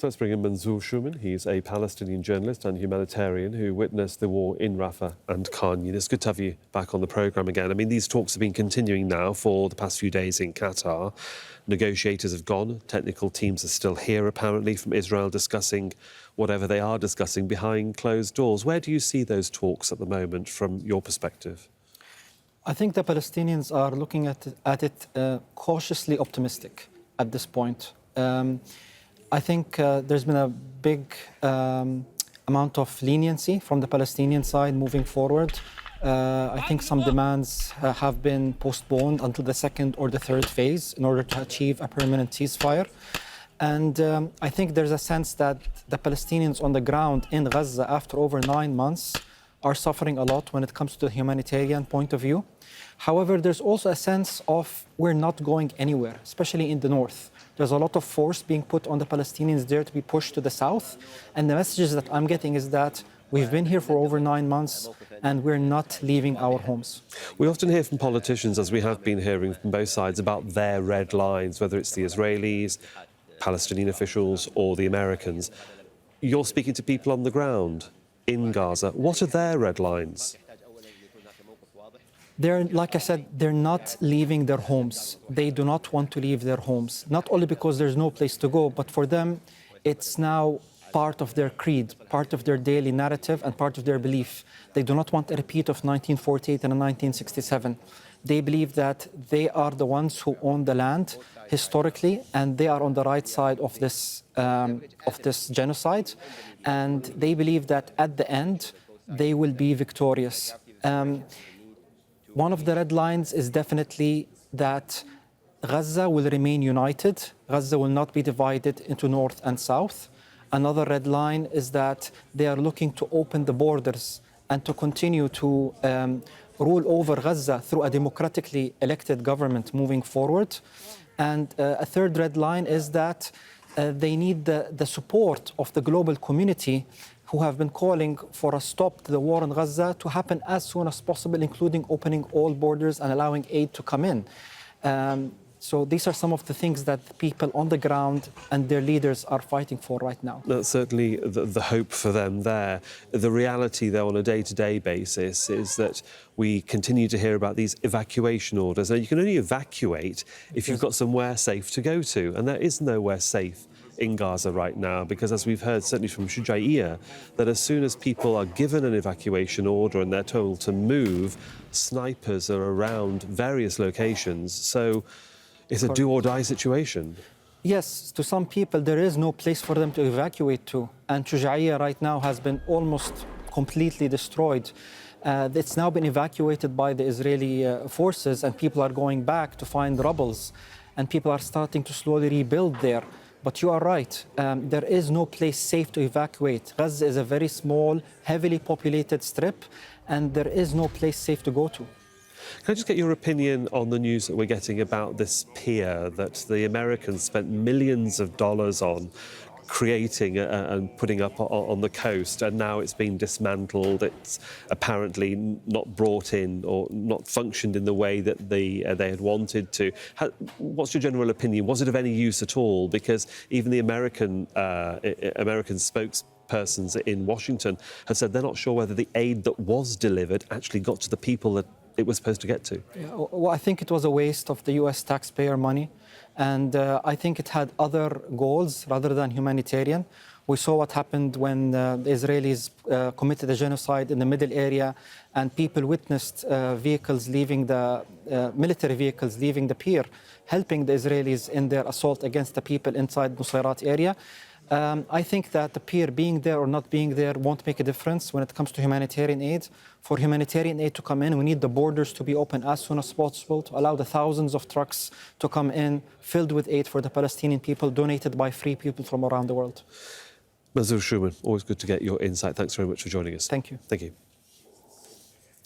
So let's bring in Manzoor Shuman. He's a Palestinian journalist and humanitarian who witnessed the war in Rafah and Khan Yunis. Good to have you back on the programme again. I mean, these talks have been continuing now for the past few days in Qatar. Negotiators have gone. Technical teams are still here, apparently, from Israel, discussing whatever they are discussing behind closed doors. Where do you see those talks at the moment from your perspective? I think the Palestinians are looking at it cautiously optimistic at this point. I think there's been a big amount of leniency from the Palestinian side moving forward. I think some demands have been postponed until the second or the third phase in order to achieve a permanent ceasefire. And I think there's a sense that the Palestinians on the ground in Gaza, after over 9 months, are suffering a lot when it comes to the humanitarian point of view. However, there's also a sense of we're not going anywhere, especially in the north. There's a lot of force being put on the Palestinians there to be pushed to the south. And the messages that I'm getting is that we've been here for over 9 months and we're not leaving our homes. We often hear from politicians, as we have been hearing from both sides, about their red lines, whether it's the Israelis, Palestinian officials or the Americans. You're speaking to people on the ground in Gaza. What are their red lines? They're, like I said, they're not leaving their homes. They do not want to leave their homes, not only because there's no place to go, but for them, it's now part of their creed, part of their daily narrative and part of their belief. They do not want a repeat of 1948 and 1967. They believe that they are the ones who own the land historically, and they are on the right side of this genocide. And they believe that at the end, they will be victorious. One of the red lines is definitely that Gaza will remain united. Gaza will not be divided into north and south. Another red line is that they are looking to open the borders and to continue to rule over Gaza through a democratically elected government moving forward. And a third red line is that they need the support of the global community, who have been calling for a stop to the war in Gaza to happen as soon as possible, including opening all borders and allowing aid to come in. So these are some of the things that the people on the ground and their leaders are fighting for right now. That's certainly the hope for them there. The reality, though, on a day-to-day basis is that we continue to hear about these evacuation orders. Now, you can only evacuate if you've got somewhere safe to go to, and there is nowhere safe in Gaza right now, because as we've heard certainly from Shujaiya, that as soon as people are given an evacuation order and they're told to move, snipers are around various locations. So it's a do-or-die situation. Yes, to some people there is no place for them to evacuate to, and Shujaiya right now has been almost completely destroyed. It's now been evacuated by the Israeli forces, and people are going back to find rubbles, and people are starting to slowly rebuild there. But you are right, there is no place safe to evacuate. Gaza is a very small, heavily populated strip, and there is no place safe to go to. Can I just get your opinion on the news that we're getting about this pier that the Americans spent millions of dollars on creating and putting up on the coast, and now it's been dismantled? It's apparently not brought in or not functioned in the way that they had wanted to. What's your general opinion? Was it of any use at all? Because even the American spokespersons in Washington have said they're not sure whether the aid that was delivered actually got to the people that it was supposed to get to. Yeah, well, I think it was a waste of the US taxpayer money, and I think it had other goals rather than humanitarian. We saw what happened when the Israelis committed a genocide in the middle area, and people witnessed vehicles leaving the military vehicles leaving the pier, helping the Israelis in their assault against the people inside Nusayrat area. I think that the pier being there or not being there won't make a difference when it comes to humanitarian aid. For humanitarian aid to come in, we need the borders to be open as soon as possible to allow the thousands of trucks to come in filled with aid for the Palestinian people, donated by free people from around the world. Manzoor Shuman, always good to get your insight. Thanks very much for joining us. Thank you. Thank you.